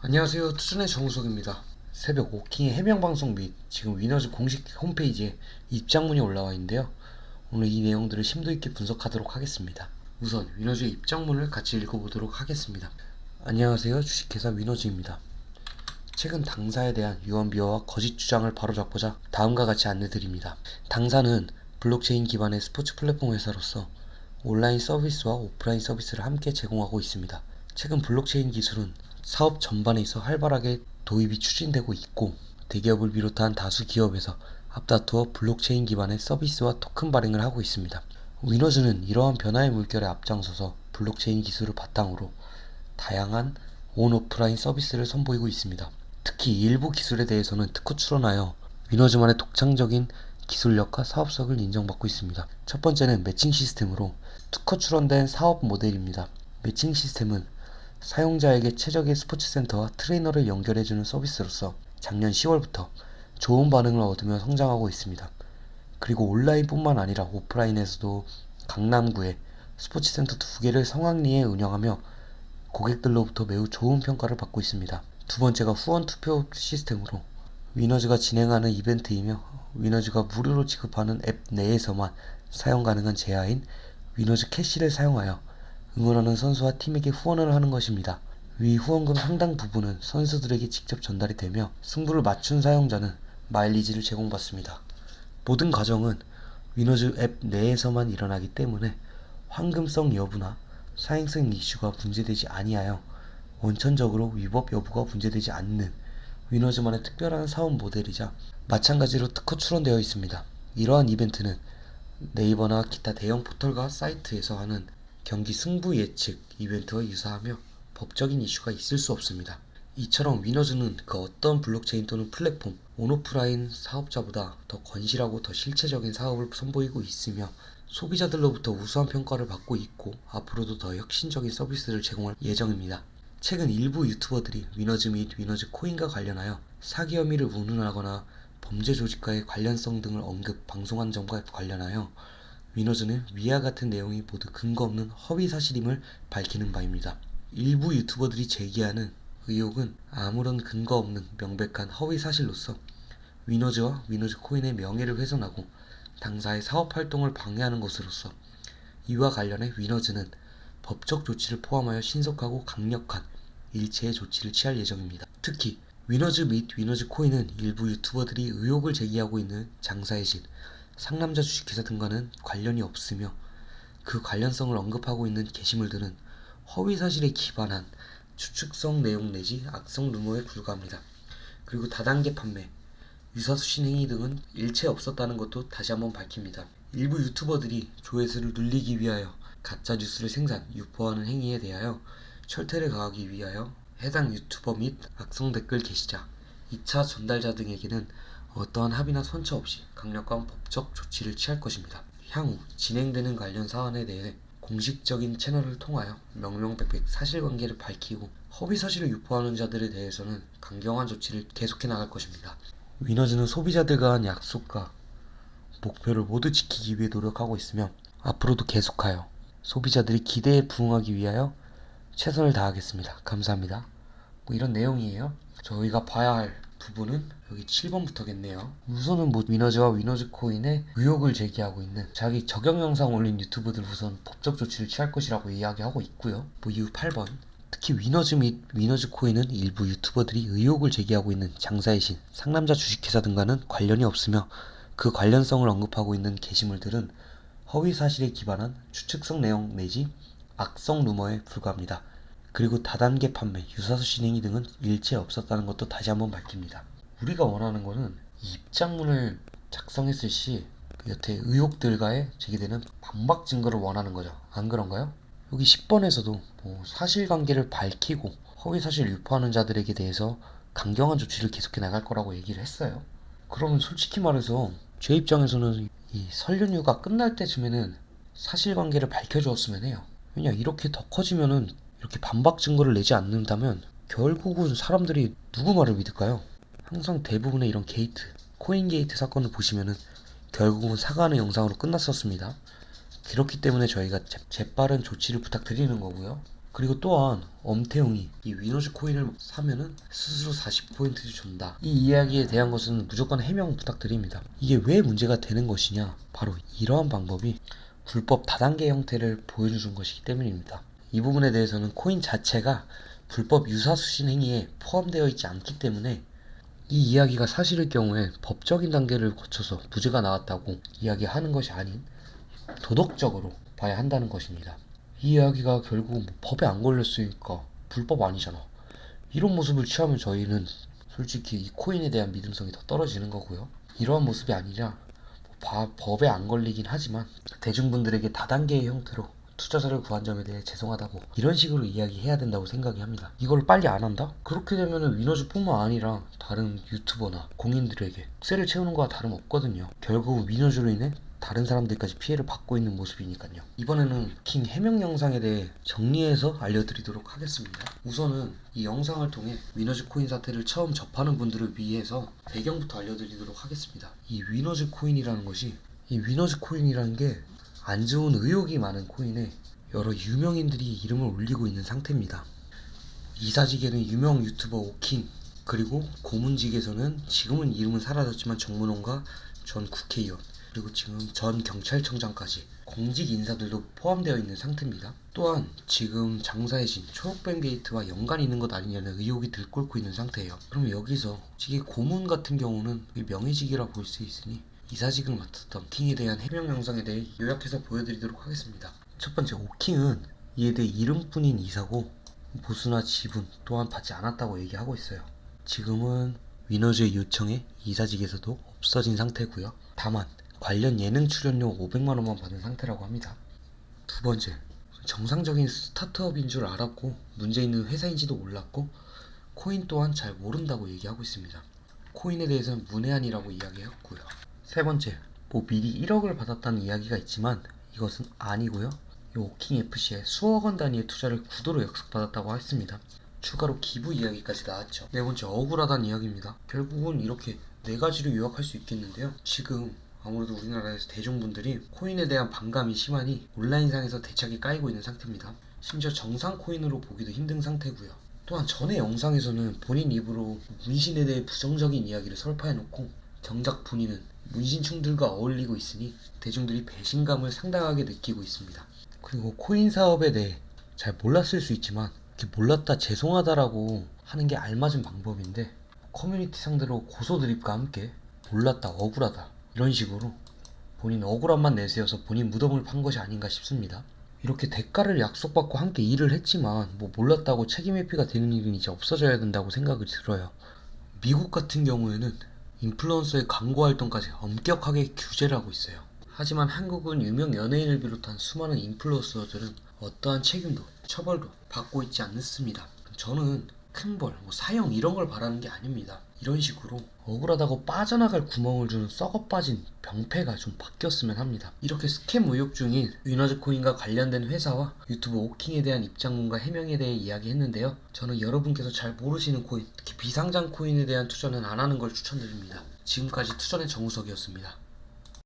안녕하세요. 투순의 정우석입니다. 새벽 오킹의 해명방송 및 지금 위너즈 공식 홈페이지에 입장문이 올라와 있는데요. 오늘 이 내용들을 심도 있게 분석하도록 하겠습니다. 우선 위너즈의 입장문을 같이 읽어보도록 하겠습니다. 안녕하세요. 주식회사 위너즈입니다. 최근 당사에 대한 유언비어와 거짓 주장을 바로잡고자 다음과 같이 안내드립니다. 당사는 블록체인 기반의 스포츠 플랫폼 회사로서 온라인 서비스와 오프라인 서비스를 함께 제공하고 있습니다. 최근 블록체인 기술은 사업 전반에 있어 활발하게 도입이 추진되고 있고, 대기업을 비롯한 다수 기업에서 앞다투어 블록체인 기반의 서비스와 토큰 발행을 하고 있습니다. 위너즈는 이러한 변화의 물결에 앞장서서 블록체인 기술을 바탕으로 다양한 온오프라인 서비스를 선보이고 있습니다. 특히 일부 기술에 대해서는 특허 출원하여 위너즈만의 독창적인 기술력과 사업성을 인정받고 있습니다. 첫 번째는 매칭 시스템으로 특허 출원된 사업 모델입니다. 매칭 시스템은 사용자에게 최적의 스포츠 센터와 트레이너를 연결해주는 서비스로서 작년 10월부터 좋은 반응을 얻으며 성장하고 있습니다. 그리고 온라인뿐만 아니라 오프라인에서도 강남구에 스포츠 센터 2개를 성황리에 운영하며 고객들로부터 매우 좋은 평가를 받고 있습니다. 두 번째가 후원 투표 시스템으로 위너즈가 진행하는 이벤트이며 위너즈가 무료로 지급하는 앱 내에서만 사용 가능한 제야인 위너즈 캐시를 사용하여 응원하는 선수와 팀에게 후원을 하는 것입니다. 위 후원금 상당 부분은 선수들에게 직접 전달이 되며 승부를 맞춘 사용자는 마일리지를 제공받습니다. 모든 과정은 위너즈 앱 내에서만 일어나기 때문에 황금성 여부나 사행성 이슈가 문제되지 아니하여 원천적으로 위법 여부가 문제되지 않는 위너즈만의 특별한 사업 모델이자 마찬가지로 특허 출원되어 있습니다. 이러한 이벤트는 네이버나 기타 대형 포털과 사이트에서 하는 경기 승부 예측 이벤트와 유사하며 법적인 이슈가 있을 수 없습니다. 이처럼 위너즈는 그 어떤 블록체인 또는 플랫폼, 온오프라인 사업자보다 더 건실하고 더 실체적인 사업을 선보이고 있으며 소비자들로부터 우수한 평가를 받고 있고 앞으로도 더 혁신적인 서비스를 제공할 예정입니다. 최근 일부 유튜버들이 위너즈 및 위너즈 코인과 관련하여 사기 혐의를 운운하거나 범죄 조직과의 관련성 등을 언급, 방송한 점과 관련하여 위너즈는 위와 같은 내용이 모두 근거 없는 허위 사실임을 밝히는 바입니다. 일부 유튜버들이 제기하는 의혹은 아무런 근거 없는 명백한 허위 사실로서 위너즈와 위너즈 코인의 명예를 훼손하고 당사의 사업 활동을 방해하는 것으로서 이와 관련해 위너즈는 법적 조치를 포함하여 신속하고 강력한 일체의 조치를 취할 예정입니다. 특히 위너즈 및 위너즈 코인은 일부 유튜버들이 의혹을 제기하고 있는 장사의 신, 상남자 주식회사 등과는 관련이 없으며 그 관련성을 언급하고 있는 게시물들은 허위 사실에 기반한 추측성 내용 내지 악성 루머에 불과합니다. 그리고 다단계 판매, 유사수신 행위 등은 일체 없었다는 것도 다시 한번 밝힙니다. 일부 유튜버들이 조회수를 눌리기 위하여 가짜 뉴스를 생산, 유포하는 행위에 대하여 철퇴를 가하기 위하여 해당 유튜버 및 악성 댓글 게시자, 2차 전달자 등에게는 어떠한 합의나 선처 없이 강력한 법적 조치를 취할 것입니다. 향후 진행되는 관련 사안에 대해 공식적인 채널을 통하여 명명백백 사실관계를 밝히고 허위 사실을 유포하는 자들에 대해서는 강경한 조치를 계속해 나갈 것입니다. 위너즈는 소비자들과 한 약속과 목표를 모두 지키기 위해 노력하고 있으며 앞으로도 계속하여 소비자들이 기대에 부응하기 위하여 최선을 다하겠습니다. 감사합니다. 이런 내용이에요. 저희가 봐야 할 부분은 여기 7번부터겠네요. 우선은 위너즈와 위너즈 코인에 의혹을 제기하고 있는 자기 적용 영상 올린 유튜브들 우선 법적 조치를 취할 것이라고 이야기하고 있고요. 이후 8번. 특히 위너즈 및 위너즈 코인은 일부 유튜버들이 의혹을 제기하고 있는 장사의 신, 상남자 주식회사 등과는 관련이 없으며 그 관련성을 언급하고 있는 게시물들은 허위 사실에 기반한 추측성 내용 내지 악성 루머에 불과합니다. 그리고 다단계 판매, 유사수신 행위 등은 일체 없었다는 것도 다시 한번 밝힙니다. 우리가 원하는 것은 이 입장문을 작성했을 시 여태 의혹들과의 제기되는 반박 증거를 원하는 거죠. 안 그런가요? 여기 10번에서도 사실관계를 밝히고 허위사실 유포하는 자들에게 대해서 강경한 조치를 계속해 나갈 거라고 얘기를 했어요. 그러면 솔직히 말해서 제 입장에서는 이 설 연휴가 끝날 때쯤에는 사실관계를 밝혀주었으면 해요. 왜냐, 이렇게 더 커지면은 이렇게 반박 증거를 내지 않는다면 결국은 사람들이 누구 말을 믿을까요? 항상 대부분의 이런 게이트, 코인 게이트 사건을 보시면은 결국은 사과하는 영상으로 끝났었습니다. 그렇기 때문에 저희가 재빠른 조치를 부탁드리는 거고요. 그리고 또한 엄태웅이 이 위너즈 코인을 사면은 스스로 40% 준다. 이 이야기에 대한 것은 무조건 해명 부탁드립니다. 이게 왜 문제가 되는 것이냐? 바로 이러한 방법이 불법 다단계 형태를 보여주는 것이기 때문입니다. 이 부분에 대해서는 코인 자체가 불법 유사수신 행위에 포함되어 있지 않기 때문에 이 이야기가 사실일 경우에 법적인 단계를 거쳐서 무죄가 나왔다고 이야기하는 것이 아닌 도덕적으로 봐야 한다는 것입니다. 이 이야기가 결국 법에 안 걸렸으니까 불법 아니잖아. 이런 모습을 취하면 저희는 솔직히 이 코인에 대한 믿음성이 더 떨어지는 거고요. 이러한 모습이 아니라 법에 안 걸리긴 하지만 대중분들에게 다단계의 형태로 투자자를 구한 점에 대해 죄송하다고 이런 식으로 이야기해야 된다고 생각이 합니다. 이걸 빨리 안 한다? 그렇게 되면 위너즈뿐만 아니라 다른 유튜버나 공인들에게 쇠를 채우는 거와 다름없거든요. 결국 위너즈로 인해 다른 사람들까지 피해를 받고 있는 모습이니까요. 이번에는 킹 해명 영상에 대해 정리해서 알려드리도록 하겠습니다. 우선은 이 영상을 통해 위너즈 코인 사태를 처음 접하는 분들을 위해서 배경부터 알려드리도록 하겠습니다. 이 위너즈 코인이라는 것이 이 위너즈 코인이라는 게 안 좋은 의혹이 많은 코인에 여러 유명인들이 이름을 올리고 있는 상태입니다. 이사직에는 유명 유튜버 오킹, 그리고 고문직에서는 지금은 이름은 사라졌지만 정문홍과 전 국회의원, 그리고 지금 전 경찰청장까지 공직 인사들도 포함되어 있는 상태입니다. 또한 지금 장사의 신 초록뱀 게이트와 연관이 있는 것 아니냐는 의혹이 들끓고 있는 상태예요. 그럼 여기서 직의 고문 같은 경우는 명예직이라 볼 수 있으니 이사직을 맡았던 킹에 대한 해명 영상에 대해 요약해서 보여드리도록 하겠습니다. 첫 번째, 오킹은 이에 대해 이름뿐인 이사고 보수나 지분 또한 받지 않았다고 얘기하고 있어요. 지금은 위너즈의 요청에 이사직에서도 없어진 상태고요. 다만 관련 예능 출연료 500만원만 받은 상태라고 합니다. 두 번째, 정상적인 스타트업인 줄 알았고 문제 있는 회사인지도 몰랐고 코인 또한 잘 모른다고 얘기하고 있습니다. 코인에 대해서는 문외한이라고 이야기했고요. 세 번째, 미리 1억을 받았다는 이야기가 있지만 이것은 아니고요. 오킹FC에 수억 원 단위의 투자를 구도로 약속받았다고 했습니다. 추가로 기부 이야기까지 나왔죠. 네 번째, 억울하다는 이야기입니다. 결국은 이렇게 네 가지로 요약할 수 있겠는데요. 지금 아무래도 우리나라에서 대중분들이 코인에 대한 반감이 심하니 온라인상에서 대책이 까이고 있는 상태입니다. 심지어 정상 코인으로 보기도 힘든 상태고요. 또한 전에 영상에서는 본인 입으로 문신에 대해 부정적인 이야기를 설파해놓고 정작 본인은 문신충들과 어울리고 있으니 대중들이 배신감을 상당하게 느끼고 있습니다. 그리고 코인 사업에 대해 잘 몰랐을 수 있지만 이렇게 몰랐다 죄송하다라고 하는 게 알맞은 방법인데 커뮤니티 상대로 고소 드립과 함께 몰랐다 억울하다 이런 식으로 본인 억울함만 내세워서 본인 무덤을 판 것이 아닌가 싶습니다. 이렇게 대가를 약속받고 함께 일을 했지만 몰랐다고 책임 회피가 되는 일은 이제 없어져야 된다고 생각이 들어요. 미국 같은 경우에는 인플루언서의 광고 활동까지 엄격하게 규제를 하고 있어요. 하지만 한국은 유명 연예인을 비롯한 수많은 인플루언서들은 어떠한 책임도 처벌도 받고 있지 않습니다. 저는 큰 벌, 사형 이런 걸 바라는 게 아닙니다. 이런 식으로 억울하다고 빠져나갈 구멍을 주는 썩어빠진 병폐가 좀 바뀌었으면 합니다. 이렇게 스캠 의혹 중인 위너즈 코인과 관련된 회사와 유튜브 오킹에 대한 입장문과 해명에 대해 이야기했는데요. 저는 여러분께서 잘 모르시는 코인, 특히 비상장 코인에 대한 투자는 안 하는 걸 추천드립니다. 지금까지 투전의 정우석이었습니다.